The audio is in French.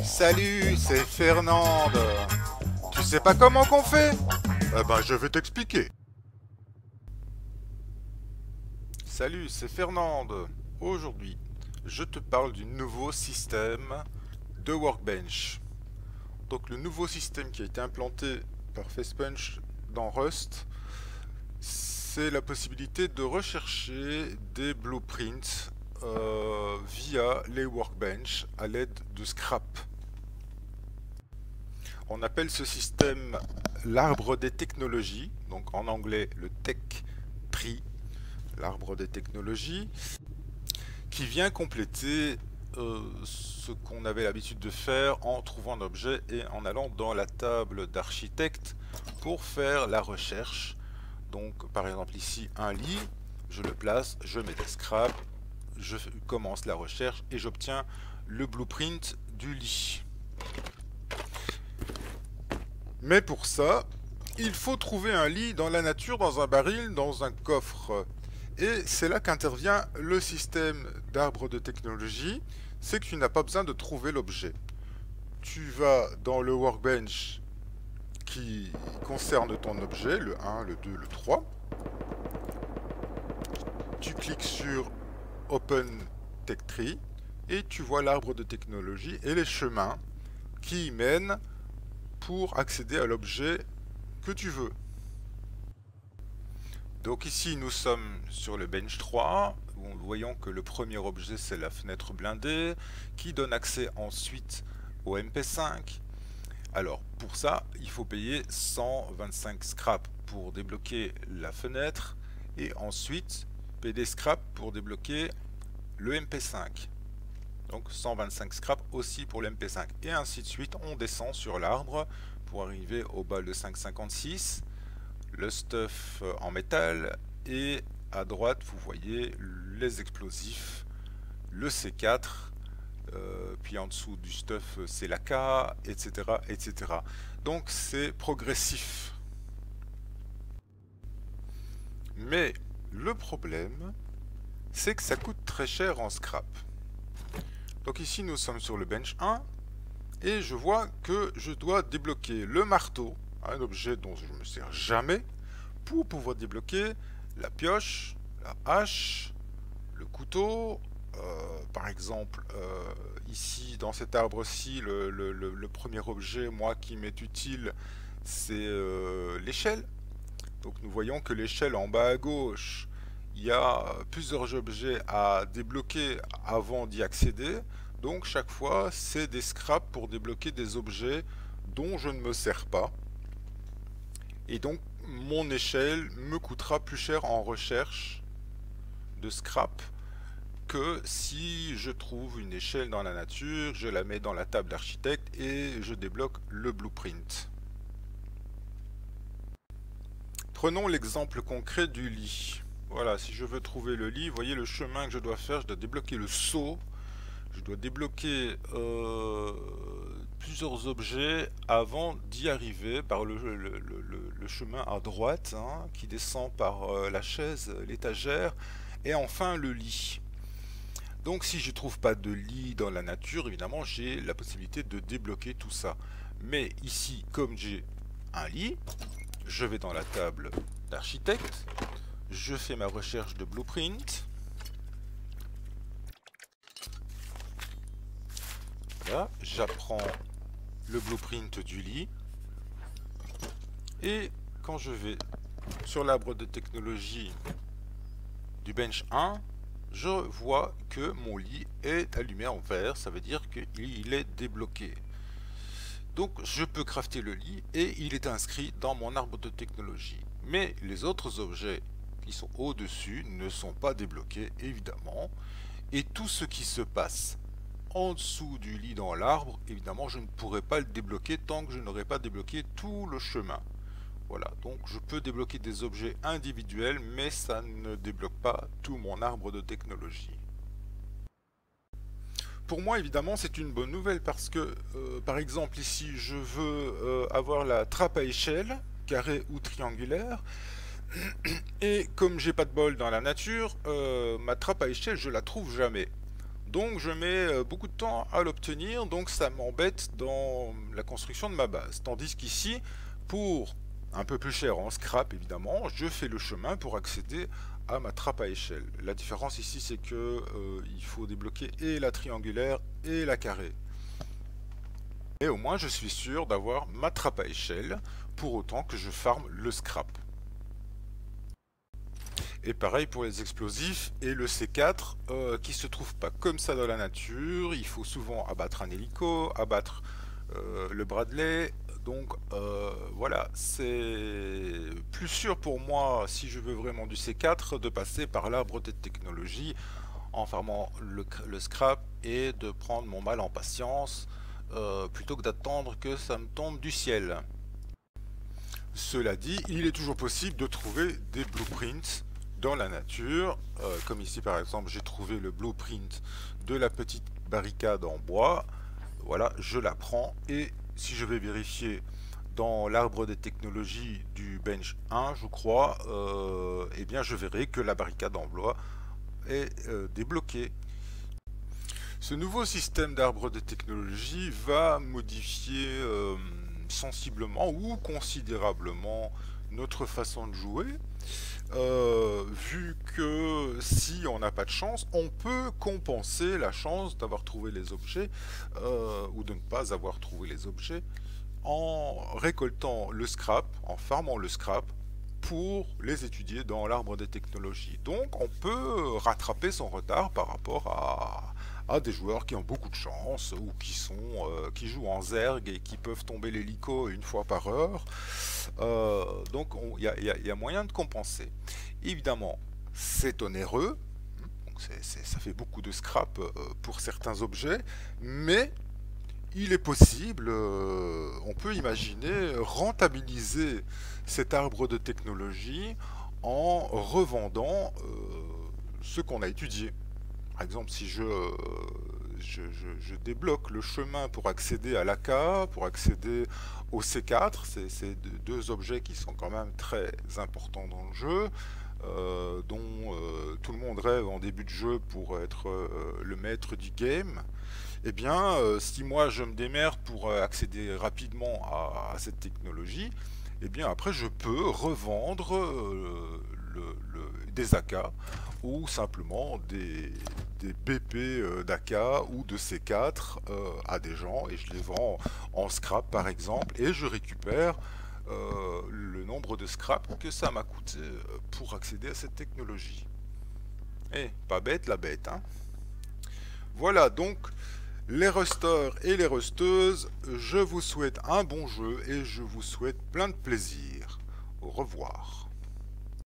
Salut, c'est Fernande. Tu sais pas comment qu'on fait? Eh ben, je vais t'expliquer. Salut, c'est Fernande. Aujourd'hui, je te parle du nouveau système de Workbench. Donc, le nouveau système qui a été implanté par Facepunch dans Rust, c'est la possibilité de rechercher des blueprints via les Workbench à l'aide de scrap. On appelle ce système l'arbre des technologies, donc en anglais le Tech Tree, l'arbre des technologies, qui vient compléter ce qu'on avait l'habitude de faire en trouvant un objet et en allant dans la table d'architecte pour faire la recherche. Donc par exemple ici un lit, je le place, je mets des scraps, je commence la recherche et j'obtiens le blueprint du lit. Mais pour ça, il faut trouver un lit dans la nature, dans un baril, dans un coffre. Et c'est là qu'intervient le système d'arbre de technologie, c'est que tu n'as pas besoin de trouver l'objet. Tu vas dans le workbench qui concerne ton objet, le 1, le 2, le 3. Tu cliques sur Open Tech Tree et tu vois l'arbre de technologie et les chemins qui y mènent pour accéder à l'objet que tu veux. Donc ici nous sommes sur le bench 3, où nous voyons que le premier objet c'est la fenêtre blindée, qui donne accès ensuite au MP5. Alors pour ça, il faut payer 125 scraps pour débloquer la fenêtre, et ensuite payer des scraps pour débloquer le MP5. Donc 125 scraps aussi pour le MP5. Et ainsi de suite, on descend sur l'arbre pour arriver au bas de 556. Le stuff en métal, et à droite vous voyez les explosifs, le C4, puis en dessous du stuff c'est la K, etc., etc. Donc c'est progressif. Mais le problème, c'est que ça coûte très cher en scrap. Donc ici nous sommes sur le bench 1, et je vois que je dois débloquer le marteau, un objet dont je ne me sers jamais, pour pouvoir débloquer la pioche, la hache, le couteau. Par exemple, ici dans cet arbre-ci, le premier objet, moi, qui m'est utile, c'est l'échelle. Donc nous voyons que l'échelle en bas à gauche, il y a plusieurs objets à débloquer avant d'y accéder. Donc chaque fois, c'est des scraps pour débloquer des objets dont je ne me sers pas. Et donc mon échelle me coûtera plus cher en recherche de scrap que si je trouve une échelle dans la nature, je la mets dans la table d'architecte et je débloque le blueprint. Prenons l'exemple concret du lit. Voilà, si je veux trouver le lit, vous voyez le chemin que je dois faire, je dois débloquer le seau. Je dois débloquer plusieurs objets avant d'y arriver par le chemin à droite, hein, qui descend par la chaise, l'étagère, et enfin le lit. Donc si je ne trouve pas de lit dans la nature, évidemment j'ai la possibilité de débloquer tout ça. Mais ici, comme j'ai un lit, je vais dans la table d'architecte, je fais ma recherche de blueprint. Là, j'apprends le blueprint du lit, et quand je vais sur l'arbre de technologie du bench 1, je vois que mon lit est allumé en vert, ça veut dire qu'il est débloqué. Donc je peux crafter le lit et il est inscrit dans mon arbre de technologie. Mais les autres objets qui sont au-dessus ne sont pas débloqués, évidemment, et tout ce qui se passe en dessous du lit dans l'arbre, évidemment je ne pourrai pas le débloquer tant que je n'aurai pas débloqué tout le chemin. Voilà, donc je peux débloquer des objets individuels, mais ça ne débloque pas tout mon arbre de technologie. Pour moi, évidemment, c'est une bonne nouvelle parce que, par exemple, ici, je veux avoir la trappe à échelle, carrée ou triangulaire, et comme j'ai pas de bol dans la nature, ma trappe à échelle, je la trouve jamais. Donc je mets beaucoup de temps à l'obtenir, donc ça m'embête dans la construction de ma base. Tandis qu'ici, pour un peu plus cher en scrap évidemment, je fais le chemin pour accéder à ma trappe à échelle. La différence ici c'est que il faut débloquer et la triangulaire et la carrée. Et au moins je suis sûr d'avoir ma trappe à échelle pour autant que je farme le scrap. Et pareil pour les explosifs et le C4 qui se trouve pas comme ça dans la nature. Il faut souvent abattre un hélico, abattre le Bradley. Donc voilà, c'est plus sûr pour moi, si je veux vraiment du C4, de passer par l'arbre des technologies en farmant le scrap et de prendre mon mal en patience plutôt que d'attendre que ça me tombe du ciel. Cela dit, il est toujours possible de trouver des blueprints dans la nature, comme ici par exemple j'ai trouvé le blueprint de la petite barricade en bois. Voilà, je la prends et si je vais vérifier dans l'arbre des technologies du bench 1 je crois, eh bien je verrai que la barricade en bois est débloquée. Ce nouveau système d'arbre de technologie va modifier sensiblement ou considérablement notre façon de jouer, vu que si on n'a pas de chance, on peut compenser la chance d'avoir trouvé les objets ou de ne pas avoir trouvé les objets en récoltant le scrap, en farmant le scrap pour les étudier dans l'arbre des technologies. Donc on peut rattraper son retard par rapport à des joueurs qui ont beaucoup de chance ou qui jouent en zerg et qui peuvent tomber l'hélico une fois par heure. Donc il y a moyen de compenser. Évidemment, c'est onéreux, donc ça fait beaucoup de scrap pour certains objets, mais il est possible, on peut imaginer rentabiliser cet arbre de technologie en revendant ce qu'on a étudié. Par exemple, si je débloque le chemin pour accéder à l'AK, pour accéder au C4, c'est deux objets qui sont quand même très importants dans le jeu, dont tout le monde rêve en début de jeu pour être le maître du game. Eh bien, si moi je me démerde pour accéder rapidement à cette technologie, eh bien après je peux revendre des AK ou simplement des BP d'AK ou de C4 à des gens et je les vends en scrap par exemple et je récupère le nombre de scrap que ça m'a coûté pour accéder à cette technologie. Eh, pas bête la bête, hein. Voilà donc les rusters et les rusteuses, je vous souhaite un bon jeu et je vous souhaite plein de plaisir. Au revoir.